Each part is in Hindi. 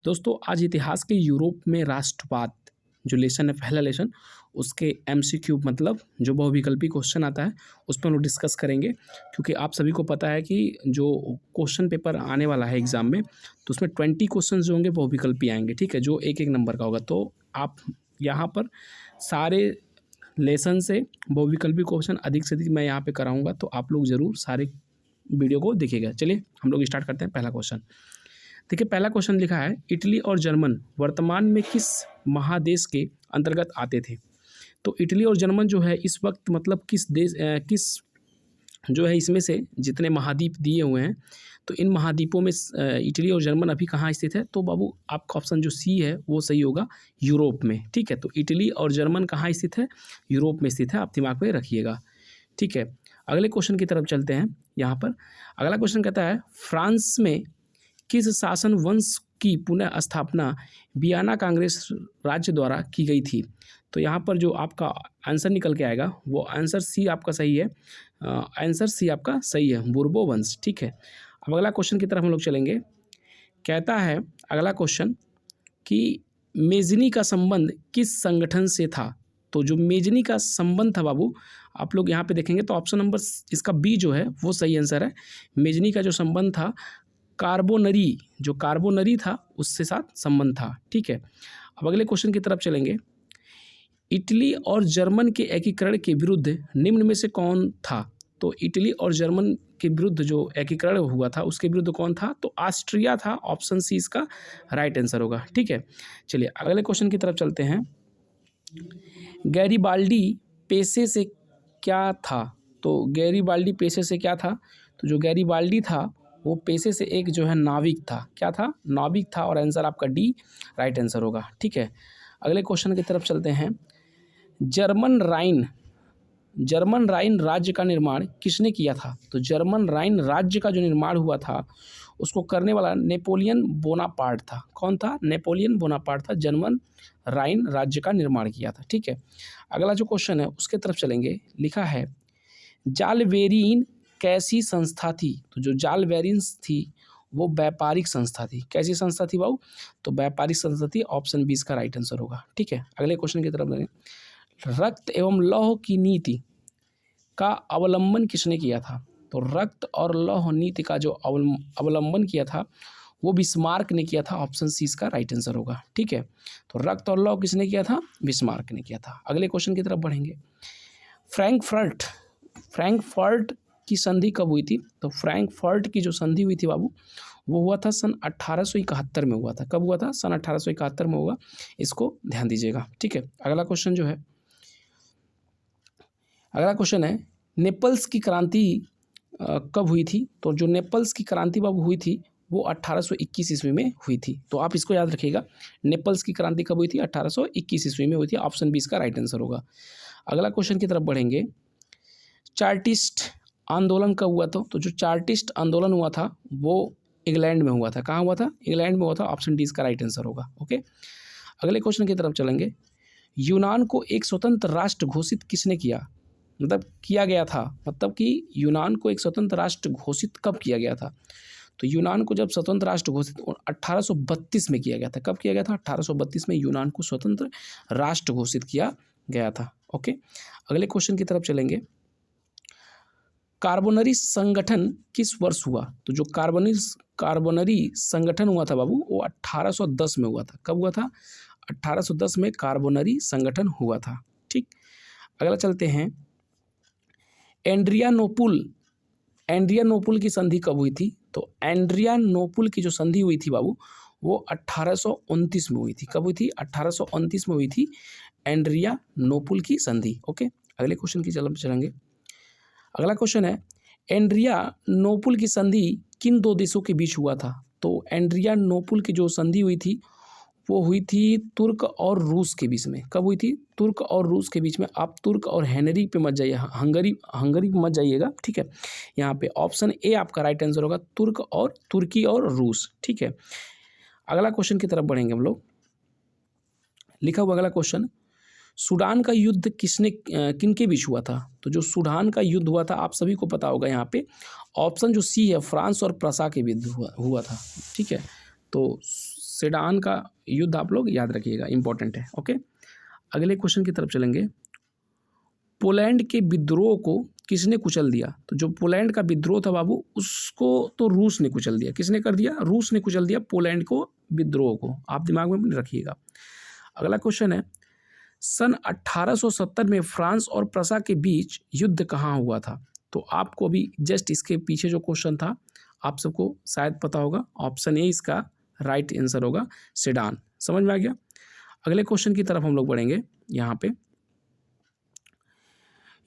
दोस्तों आज इतिहास के यूरोप में राष्ट्रवाद जो लेसन है, पहला लेसन, उसके एमसीक्यू मतलब जो बहुविकल्पी क्वेश्चन आता है उस पर हम लोग डिस्कस करेंगे। क्योंकि आप सभी को पता है कि जो क्वेश्चन पेपर आने वाला है एग्ज़ाम में, तो उसमें 20 क्वेश्चन जो होंगे बहुविकल्पी आएंगे, ठीक है, जो एक एक नंबर का होगा। तो आप यहाँ पर सारे लेसन से बहुविकल्पी क्वेश्चन अधिक से अधिक मैं यहाँ पे कराऊंगा, तो आप लोग ज़रूर सारे वीडियो को देखिएगा। चलिए हम लोग स्टार्ट करते हैं। पहला क्वेश्चन देखिए, पहला क्वेश्चन लिखा है, इटली और जर्मन वर्तमान में किस महादेश के अंतर्गत आते थे। तो इटली और जर्मन जो है इस वक्त मतलब किस देश किस जो है इसमें से जितने महाद्वीप दिए हुए हैं, तो इन महाद्वीपों में इटली और जर्मन अभी कहाँ स्थित है। तो बाबू आपका ऑप्शन जो सी है वो सही होगा, यूरोप में। ठीक है, तो इटली और जर्मन कहाँ स्थित है, यूरोप में स्थित है, आप दिमाग में रखिएगा। ठीक है, अगले क्वेश्चन की तरफ चलते हैं। यहाँ पर अगला क्वेश्चन कहता है, फ्रांस में किस शासन वंश की पुनः स्थापना वियना कांग्रेस राज्य द्वारा की गई थी। तो यहाँ पर जो आपका आंसर निकल के आएगा वो आंसर सी आपका सही है। आंसर सी आपका सही है, बुर्बो वंश। ठीक है, अब अगला क्वेश्चन की तरफ हम लोग चलेंगे। कहता है अगला क्वेश्चन कि मेजनी का संबंध किस संगठन से था। तो जो मेजनी का संबंध था बाबू, आप लोग यहाँ पे देखेंगे तो ऑप्शन नंबर इसका बी जो है वो सही आंसर है। मेजनी का जो संबंध था कार्बोनरी, जो कार्बोनरी था उससे साथ संबंध था। ठीक है, अब अगले क्वेश्चन की तरफ चलेंगे। इटली और जर्मन के एकीकरण के विरुद्ध निम्न में से कौन था। तो इटली और जर्मन के विरुद्ध जो एकीकरण हुआ था उसके विरुद्ध कौन था, तो ऑस्ट्रिया था। ऑप्शन सी इसका राइट आंसर होगा। ठीक है, चलिए अगले क्वेश्चन की तरफ चलते हैं। गैरीबाल्डी पेशे से क्या था। तो गैरीबाल्डी पेशे से क्या था, तो जो गैरीबाल्डी था वो पेशे से एक जो है नाविक था। क्या था, नाविक था, और आंसर आपका डी राइट आंसर होगा। ठीक है, अगले क्वेश्चन की तरफ चलते हैं। जर्मन राइन राज्य का निर्माण किसने किया था। तो जर्मन राइन राज्य का जो निर्माण हुआ था उसको करने वाला नेपोलियन बोनापार्ट था। कौन था, नेपोलियन बोनापार्ट था, जर्मन राइन राज्य का निर्माण किया था। ठीक है, अगला जो क्वेश्चन है उसके तरफ चलेंगे। लिखा है, जालवेरीन कैसी संस्था थी। तो जो जालवेरीन थी वो व्यापारिक संस्था थी। कैसी संस्था थी बाबू, तो व्यापारिक संस्था थी। ऑप्शन बी इसका राइट आंसर होगा। ठीक है, अगले क्वेश्चन की तरफ देखें। रक्त एवं लौह की नीति का अवलंबन किसने किया था। तो रक्त और लौह नीति का जो अवलंबन किया था वो बिस्मार्क ने किया था। ऑप्शन सी इसका राइट आंसर होगा। ठीक है, तो रक्त और लौह किसने किया था, बिस्मार्क ने किया था। अगले क्वेश्चन की तरफ बढ़ेंगे। फ्रैंकफर्ट की संधि कब हुई थी। तो फ्रैंकफर्ट की जो संधि हुई थी बाबू वो हुआ था सन 1871 में हुआ था। कब हुआ था, सन 1871 में हुआ, इसको ध्यान दीजिएगा। ठीक है, अगला क्वेश्चन जो है, अगला क्वेश्चन है, नेपल्स की क्रांति कब हुई थी। तो जो नेपल्स की क्रांति बाबू हुई थी वो 1821 ईस्वी में हुई थी। तो आप इसको याद रखिएगा, नेपल्स की क्रांति कब हुई थी, 1821 ईस्वी में हुई थी। ऑप्शन बी इसका राइट आंसर होगा। अगला क्वेश्चन की तरफ बढ़ेंगे। चार्टिस्ट आंदोलन कब हुआ था। तो जो चार्टिस्ट आंदोलन हुआ था वो इंग्लैंड में हुआ था। कहाँ हुआ था, इंग्लैंड में हुआ था। ऑप्शन डी इसका राइट आंसर होगा। ओके, अगले क्वेश्चन की तरफ चलेंगे। यूनान को एक स्वतंत्र राष्ट्र घोषित किसने किया, मतलब किया गया था, मतलब कि यूनान को एक स्वतंत्र राष्ट्र घोषित कब किया गया था। तो यूनान को जब स्वतंत्र राष्ट्र घोषित 1832 में किया गया था। कब किया गया था, 1832 में यूनान को स्वतंत्र राष्ट्र घोषित किया गया था। ओके, अगले क्वेश्चन की तरफ चलेंगे। कार्बोनरी संगठन किस वर्ष हुआ। तो जो कार्बोनरी संगठन हुआ था बाबू वो 1810 में हुआ था। कब हुआ था, 1810 में कार्बोनरी संगठन हुआ था। ठीक, अगला चलते हैं। एड्रियानोपुल की संधि कब हुई थी। तो एड्रियानोपुल की जो संधि हुई थी बाबू वो 1829 में हुई थी। कब हुई थी, 1829 में हुई थी एड्रियानोपुल की संधि। ओके, अगले क्वेश्चन की चलेंगे। अगला क्वेश्चन है, एड्रियानोपुल की संधि किन दो देशों के बीच हुआ था। तो एड्रियानोपुल की जो संधि हुई थी वो हुई थी तुर्क और रूस के बीच में। कब हुई थी, तुर्क और रूस के बीच में। आप तुर्क और हंगरी पे मत जाइए, हंगरी पे मत जाइएगा। ठीक है, यहाँ पे ऑप्शन ए आपका राइट आंसर होगा, तुर्की और रूस। ठीक है, अगला क्वेश्चन की तरफ बढ़ेंगे हम लोग। लिखा हुआ अगला क्वेश्चन, सूडान का युद्ध किनके बीच हुआ था। तो जो सूडान का युद्ध हुआ था आप सभी को पता होगा। यहाँ पे ऑप्शन जो सी है, फ्रांस और प्रसा के बीच हुआ था। ठीक है, तो सेडान का युद्ध आप लोग याद रखिएगा, इंपॉर्टेंट है। ओके, अगले क्वेश्चन की तरफ चलेंगे। पोलैंड के विद्रोह को किसने कुचल दिया? तो जो पोलैंड का विद्रोह था बाबू, उसको तो रूस ने कुचल दिया। किसने कर दिया? रूस ने कुचल दिया पोलैंड को, विद्रोह को। आप दिमाग में रखिएगा। अगला क्वेश्चन है, सन 1870 में फ्रांस और प्रसा के बीच युद्ध कहाँ हुआ था? तो आपको अभी जस्ट इसके पीछे जो क्वेश्चन था आप सबको शायद पता होगा। ऑप्शन ए इसका राइट आंसर होगा, सेडान। समझ में आ गया? अगले क्वेश्चन की तरफ हम लोग बढ़ेंगे। यहाँ पे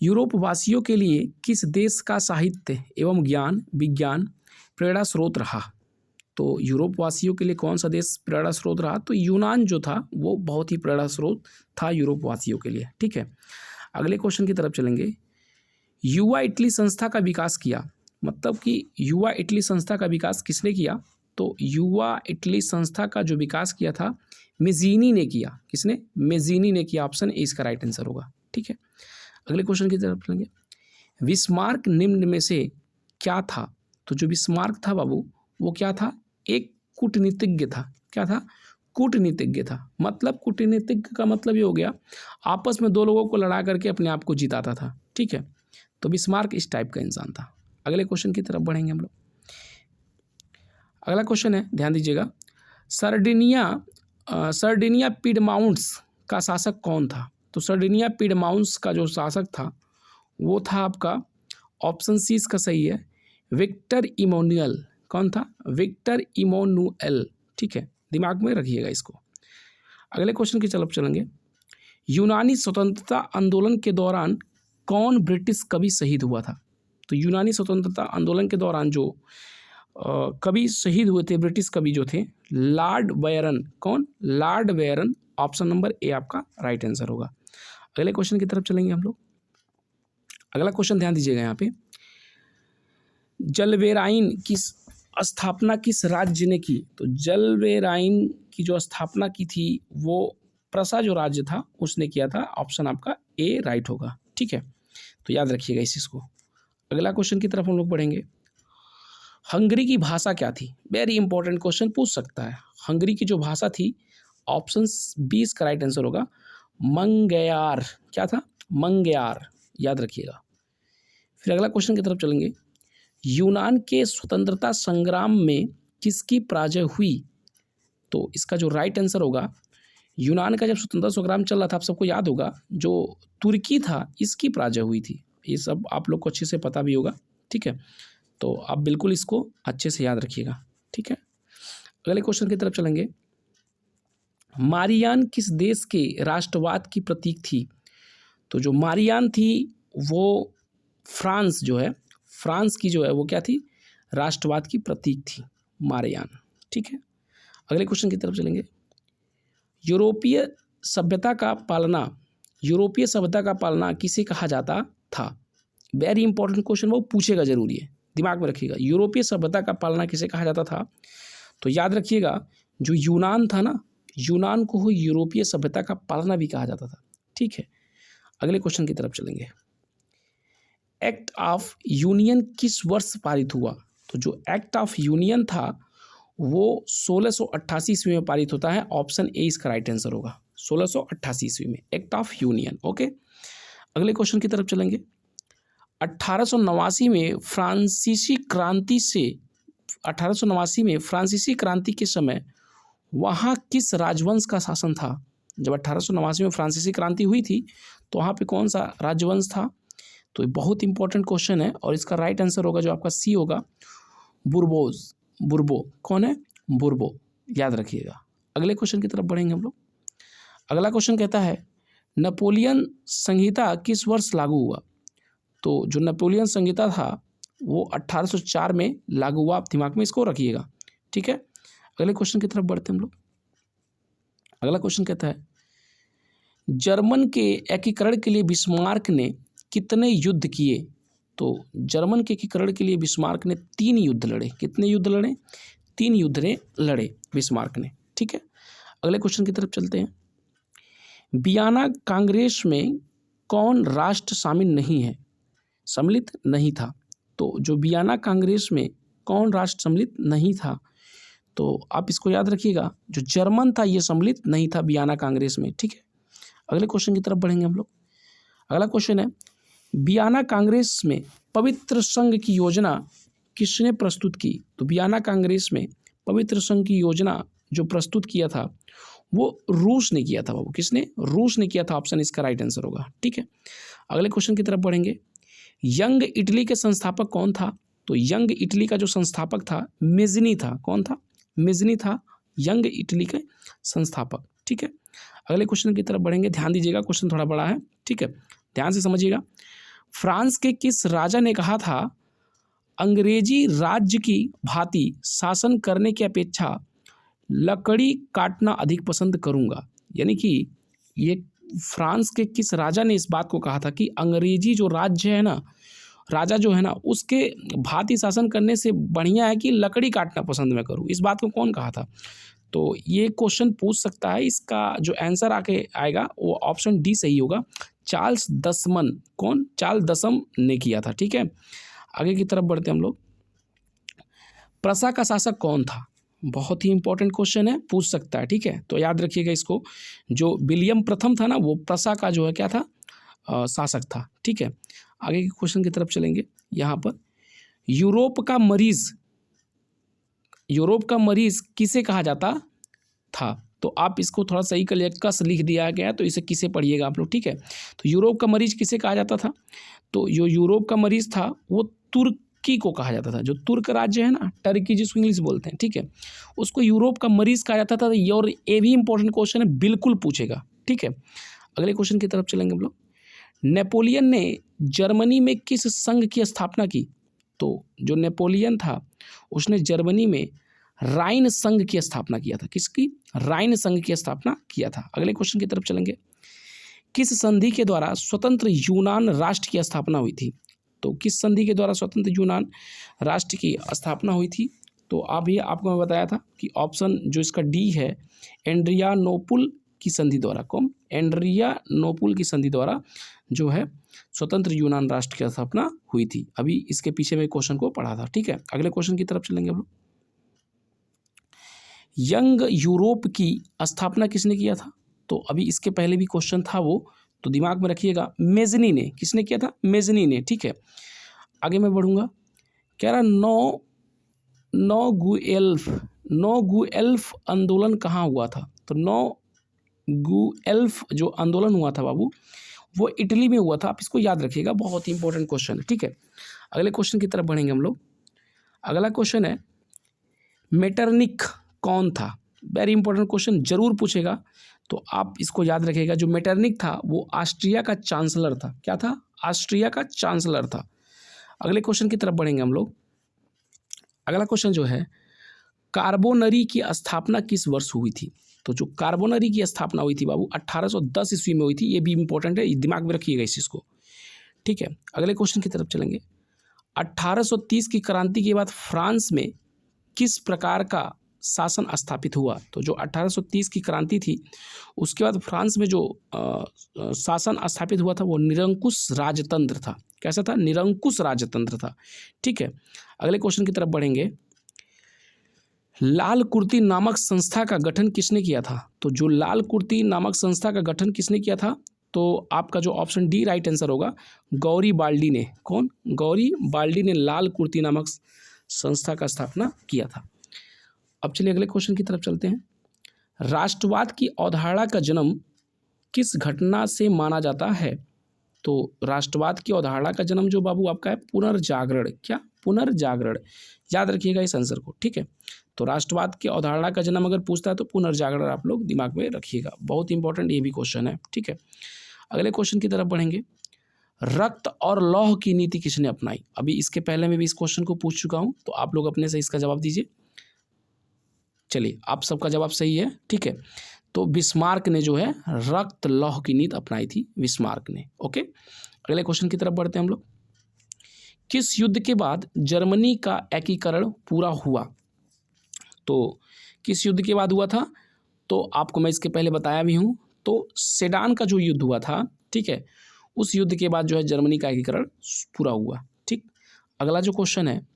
यूरोप वासियों के लिए किस देश का साहित्य एवं ज्ञान विज्ञान प्रेरणा स्रोत रहा? तो यूरोप वासियों के लिए कौन सा देश प्रेरणा स्रोत रहा? तो यूनान जो था वो बहुत ही प्रेरणा स्रोत था यूरोप वासियों के लिए। ठीक है, अगले क्वेश्चन की तरफ चलेंगे। युवा इटली संस्था का विकास किया, मतलब कि युवा इटली संस्था का विकास किसने किया? तो युवा इटली संस्था का जो विकास किया था मेजीनी ने किया। किसने? मेजीनी ने किया। ऑप्शन ए इसका राइट आंसर होगा। ठीक है, अगले क्वेश्चन की तरफ चलेंगे। बिस्मार्क निम्न में से क्या था? तो जो बिस्मार्क था बाबू वो क्या था? एक कूटनीतिज्ञ था। क्या था? कूटनीतिज्ञ था। मतलब कूटनीतिज्ञ का मतलब ये हो गया आपस में दो लोगों को लड़ा करके अपने आप को जिताता था। ठीक है, तो बिस्मार्क इस टाइप का इंसान था। अगले क्वेश्चन की तरफ बढ़ेंगे हम लोग। अगला क्वेश्चन है, ध्यान दीजिएगा। सर्डिनिया पिडमाउंट्स का शासक कौन था? तो सर्डिनिया पिडमाउंट्स का जो शासक था वो था आपका, ऑप्शन सी इसका सही है, विक्टर इमोनुएल। कौन था? विक्टर इमोनुएल। ठीक है, दिमाग में रखिएगा इसको। अगले क्वेश्चन की तरफ चलेंगे। यूनानी स्वतंत्रता आंदोलन के दौरान कौन ब्रिटिश कवि शहीद हुआ था? तो यूनानी स्वतंत्रता आंदोलन के दौरान जो कवि शहीद हुए थे, ब्रिटिश कवि जो थे, लॉर्ड बायरन। कौन? Lord Byron. Option number A आपका राइट आंसर होगा। अगले क्वेश्चन की तरफ चलेंगे हम लोग। अगला क्वेश्चन ध्यान दीजिएगा यहाँ पे। जलवेराइन की स्थापना किस राज्य ने की? तो जलवेराइन की जो स्थापना की थी वो प्रसा जो राज्य था उसने किया था। ऑप्शन आपका ए राइट होगा। ठीक है, तो याद रखिएगा इस चीज़ को। अगला क्वेश्चन की तरफ हम लोग बढ़ेंगे। हंगरी की भाषा क्या थी? वेरी इंपॉर्टेंट क्वेश्चन पूछ सकता है। हंगरी की जो भाषा थी, ऑप्शन बी इसका राइट आंसर होगा, मंगयार। क्या था? मंगयार। याद रखिएगा। फिर अगला क्वेश्चन की तरफ चलेंगे। यूनान के स्वतंत्रता संग्राम में किसकी पराजय हुई? तो इसका जो राइट आंसर होगा, यूनान का जब स्वतंत्रता संग्राम चल रहा था, आप सबको याद होगा, जो तुर्की था इसकी पराजय हुई थी। ये सब आप लोग को अच्छे से पता भी होगा। ठीक है, तो आप बिल्कुल इसको अच्छे से याद रखिएगा। ठीक है, अगले क्वेश्चन की तरफ चलेंगे। मारियान किस देश के राष्ट्रवाद की प्रतीक थी? तो जो मारियान थी वो फ्रांस जो है, फ्रांस की जो है वो क्या थी? राष्ट्रवाद की प्रतीक थी मारियान। ठीक है, अगले क्वेश्चन की तरफ चलेंगे। यूरोपीय सभ्यता का पालना किसे कहा जाता था? वेरी इंपॉर्टेंट क्वेश्चन, वो पूछेगा जरूरी है, दिमाग में रखिएगा। यूरोपीय सभ्यता का पालना किसे कहा जाता था? तो याद रखिएगा, जो यूनान था ना, यूनान को ही यूरोपीय सभ्यता का पालना भी कहा जाता था। ठीक है, अगले क्वेश्चन की तरफ चलेंगे। एक्ट ऑफ यूनियन किस वर्ष पारित हुआ? तो जो एक्ट ऑफ यूनियन था वो 1688 ईस्वी में पारित होता है। ऑप्शन ए इसका राइट आंसर होगा, 1688 ईस्वी में एक्ट ऑफ यूनियन। ओके, अगले क्वेश्चन की तरफ चलेंगे। 1889 में फ्रांसीसी क्रांति के समय वहाँ किस राजवंश का शासन था? जब 1889 में फ्रांसीसी क्रांति हुई थी तो वहाँ पे कौन सा राजवंश था? तो ये बहुत इंपॉर्टेंट क्वेश्चन है और इसका राइट आंसर होगा जो आपका सी होगा, बुर्बो। कौन है? बुर्बो। याद रखिएगा। अगले क्वेश्चन की तरफ बढ़ेंगे हम लोग। अगला क्वेश्चन कहता है, नेपोलियन संहिता किस वर्ष लागू हुआ? तो जो नेपोलियन संहिता था वो 1804 में लागू हुआ। आप दिमाग में इसको रखिएगा। ठीक है, अगले क्वेश्चन की तरफ बढ़ते हैं हम लोग। अगला क्वेश्चन कहता है, जर्मन के एकीकरण के लिए बिस्मार्क ने कितने युद्ध किए? तो जर्मन के एकीकरण के लिए बिस्मार्क ने 3 युद्ध लड़े। कितने युद्ध लड़े? 3 युद्ध ने लड़े बिस्मार्क ने। ठीक है, अगले क्वेश्चन की तरफ चलते हैं। वियना कांग्रेस में कौन राष्ट्र सम्मिलित नहीं था? तो जो वियना कांग्रेस में कौन राष्ट्र सम्मिलित नहीं था? तो आप इसको याद रखिएगा, जो जर्मन था ये सम्मिलित नहीं था वियना कांग्रेस में, ठीक है। अगले क्वेश्चन की तरफ बढ़ेंगे हम लोग। अगला क्वेश्चन है, वियना कांग्रेस में पवित्र संघ की योजना किसने प्रस्तुत की? तो वियना कांग्रेस में पवित्र संघ की योजना जो प्रस्तुत किया था वो रूस ने किया था बाबू। किसने? रूस ने किया था। ऑप्शन इसका राइट आंसर होगा, ठीक है। अगले क्वेश्चन की तरफ बढ़ेंगे। यंग इटली के संस्थापक कौन था? तो यंग इटली का जो संस्थापक था मेजनी था। कौन था? मेजनी था यंग इटली के संस्थापक, ठीक है। अगले क्वेश्चन की तरफ बढ़ेंगे, ध्यान दीजिएगा, क्वेश्चन थोड़ा बड़ा है, ठीक है, ध्यान से समझिएगा। फ्रांस के किस राजा ने कहा था अंग्रेजी राज्य की भांति शासन करने की अपेक्षा लकड़ी काटना अधिक पसंद करूंगा? यानी कि ये फ्रांस के किस राजा ने इस बात को कहा था कि अंग्रेजी जो राज्य है ना, राजा जो है ना, उसके भांति शासन करने से बढ़िया है कि लकड़ी काटना पसंद मैं करूं। इस बात को कौन कहा था? तो ये क्वेश्चन पूछ सकता है, इसका जो आंसर आके आएगा वो ऑप्शन डी सही होगा, चार्ल्स दसमन। कौन? चार्ल्स दसम ने किया था, ठीक है। आगे की तरफ बढ़ते हम लोग। प्रसा का शासक कौन था? बहुत ही इंपॉर्टेंट क्वेश्चन है, पूछ सकता है, ठीक है। तो याद रखिएगा इसको, जो विलियम प्रथम था ना वो प्रसा का जो है क्या था, शासक था, ठीक है। आगे के क्वेश्चन की तरफ चलेंगे। यहाँ पर यूरोप का मरीज किसे कहा जाता था? तो आप इसको थोड़ा सही कर लिया, कस लिख दिया गया तो इसे किसे पढ़िएगा आप लोग, ठीक है। तो यूरोप का मरीज किसे कहा जाता था? तो जो यूरोप का मरीज था वो तुर्की को कहा जाता था। जो तुर्क राज्य है ना, टर्की जिसको इंग्लिश बोलते हैं, ठीक है, उसको यूरोप का मरीज कहा जाता था। और ये भी इंपॉर्टेंट क्वेश्चन है, बिल्कुल पूछेगा, ठीक है। अगले क्वेश्चन की तरफ चलेंगे हम लोग। नेपोलियन ने जर्मनी में किस संघ की स्थापना की? तो जो नेपोलियन था उसने जर्मनी में राइन संघ की स्थापना किया था। किसकी? राइन संघ की स्थापना किया था। अगले क्वेश्चन की तरफ चलेंगे। किस संधि के द्वारा स्वतंत्र यूनान राष्ट्र की स्थापना हुई थी? तो किस संधि के द्वारा स्वतंत्र यूनान राष्ट्र की स्थापना हुई थी? तो अभी आपको मैं बताया था कि ऑप्शन जो इसका डी है, एड्रियानोपुल की संधि द्वारा। कौन? एड्रियानोपुल की संधि द्वारा जो है स्वतंत्र यूनान राष्ट्र की स्थापना हुई थी। अभी इसके पीछे में क्वेश्चन को पढ़ा था, ठीक है। अगले क्वेश्चन की तरफ चलेंगे हम लोग। यंग यूरोप की स्थापना किसने किया था? तो अभी इसके पहले भी क्वेश्चन था वो, तो दिमाग में रखिएगा, मेजनी ने। किसने किया था? मेजनी ने, ठीक है। आगे मैं बढ़ूंगा, कह रहा नो गुएल्फ आंदोलन कहाँ हुआ था? तो नो गुएल्फ जो आंदोलन हुआ था बाबू वो इटली में हुआ था। आप इसको याद रखिएगा, बहुत ही इंपॉर्टेंट क्वेश्चन है, ठीक है। अगले क्वेश्चन की तरफ बढ़ेंगे हम लोग। अगला क्वेश्चन है, मेटरनिख कौन था? वेरी इंपॉर्टेंट क्वेश्चन, जरूर पूछेगा, तो आप इसको याद रखिएगा। जो मेटरनिख था वो ऑस्ट्रिया का चांसलर था। क्या था? ऑस्ट्रिया का चांसलर था। अगले क्वेश्चन की तरफ बढ़ेंगे हम लोग। अगला क्वेश्चन जो है, कार्बोनरी की स्थापना किस वर्ष हुई थी? तो जो कार्बोनरी की स्थापना हुई थी बाबू 1810 ईस्वी में हुई थी। ये भी इंपॉर्टेंट है, दिमाग में रखिएगा इस चीज़ को, ठीक है। अगले क्वेश्चन की तरफ चलेंगे। 1830 की क्रांति के बाद फ्रांस में किस प्रकार का शासन स्थापित हुआ? तो जो 1830 की क्रांति थी उसके बाद फ्रांस में जो शासन स्थापित हुआ था वो निरंकुश राजतंत्र था। कैसा था? निरंकुश राजतंत्र था, ठीक है। अगले क्वेश्चन की तरफ बढ़ेंगे। लाल कुर्ती नामक संस्था का गठन किसने किया था? तो जो लाल कुर्ती नामक संस्था का गठन किसने किया था? तो आपका जो ऑप्शन डी राइट आंसर होगा, गौरी बाल्डी ने। कौन? गौरी बाल्डी ने लाल कुर्ती नामक संस्था का स्थापना किया था। अब चलिए अगले क्वेश्चन की तरफ चलते हैं। राष्ट्रवाद की अवधारणा का जन्म किस घटना से माना जाता है? तो राष्ट्रवाद की अवधारणा का जन्म जो बाबू आपका है पुनर्जागरण। क्या? पुनर्जागरण। याद रखिएगा इस आंसर को, ठीक है। तो राष्ट्रवाद की अवधारणा का जन्म अगर पूछता है तो पुनर्जागरण आप लोग दिमाग में रखिएगा, बहुत इंपॉर्टेंट ये भी क्वेश्चन है, ठीक है। अगले क्वेश्चन की तरफ बढ़ेंगे। रक्त और लौह की नीति किसने अपनाई? अभी इसके पहले मैं भी इस क्वेश्चन को पूछ चुका हूं, तो आप लोग अपने से इसका जवाब दीजिए। चलिए, आप सबका जवाब सही है, ठीक है। तो बिस्मार्क ने जो है रक्त लौह की नीति अपनाई थी, बिस्मार्क ने, ओके। अगले क्वेश्चन की तरफ बढ़ते हैं हम लोग। किस युद्ध के बाद जर्मनी का एकीकरण पूरा हुआ? तो किस युद्ध के बाद हुआ था? तो आपको मैं इसके पहले बताया भी हूँ। तो सेडान का जो युद्ध हुआ था, ठीक है, उस युद्ध के बाद जो है जर्मनी का एकीकरण पूरा हुआ, ठीक। अगला जो क्वेश्चन है,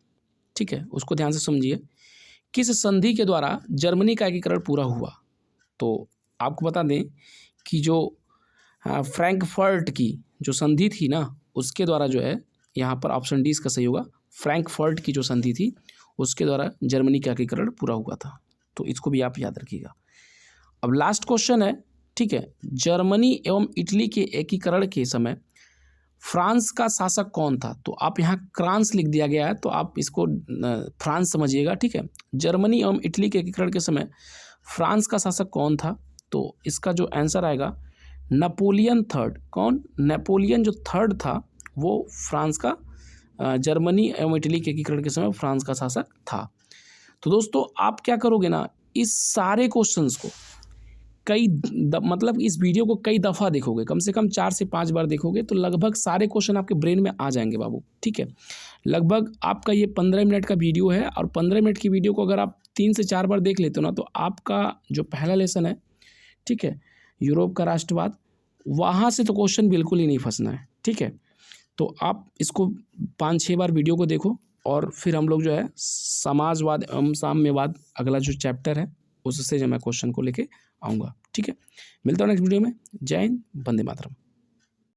ठीक है, उसको ध्यान से समझिए। किस संधि के द्वारा जर्मनी का एकीकरण पूरा हुआ? तो आपको बता दें कि जो फ्रैंकफर्ट की जो संधि थी ना, उसके द्वारा जो है, यहाँ पर ऑप्शन डी इसका सही होगा। फ्रैंकफर्ट की जो संधि थी उसके द्वारा जर्मनी का एकीकरण पूरा हुआ था। तो इसको भी आप याद रखिएगा। अब लास्ट क्वेश्चन है, ठीक है, जर्मनी एवं इटली के एकीकरण के समय फ्रांस का शासक कौन था? तो आप यहाँ क्रांस लिख दिया गया है, तो आप इसको फ्रांस समझिएगा, ठीक है। जर्मनी एवं इटली के एकीकरण के समय फ्रांस का शासक कौन था? तो इसका जो आंसर आएगा नेपोलियन थर्ड। कौन? नेपोलियन जो थर्ड था वो फ्रांस का जर्मनी एवं इटली के एकीकरण के समय फ्रांस का शासक था। तो दोस्तों आप क्या करोगे ना, इस सारे क्वेश्चंस को मतलब इस वीडियो को कई दफ़ा देखोगे, कम से कम 4 से 5 बार देखोगे तो लगभग सारे क्वेश्चन आपके ब्रेन में आ जाएंगे बाबू, ठीक है। लगभग आपका ये 15 मिनट का वीडियो है, और 15 मिनट की वीडियो को अगर आप 3 से 4 बार देख लेते हो ना, तो आपका जो पहला लेसन है, ठीक है, यूरोप का राष्ट्रवाद, वहाँ से तो क्वेश्चन बिल्कुल ही नहीं फंसना है, ठीक है। तो आप इसको 5-6 बार वीडियो को देखो, और फिर हम लोग जो है समाजवाद एवं साम्यवाद अगला जो चैप्टर है उससे जो मैं क्वेश्चन को लेके आऊँगा, ठीक है। मिलता हूँ नेक्स्ट वीडियो में। जय हिंद, वंदे मातरम।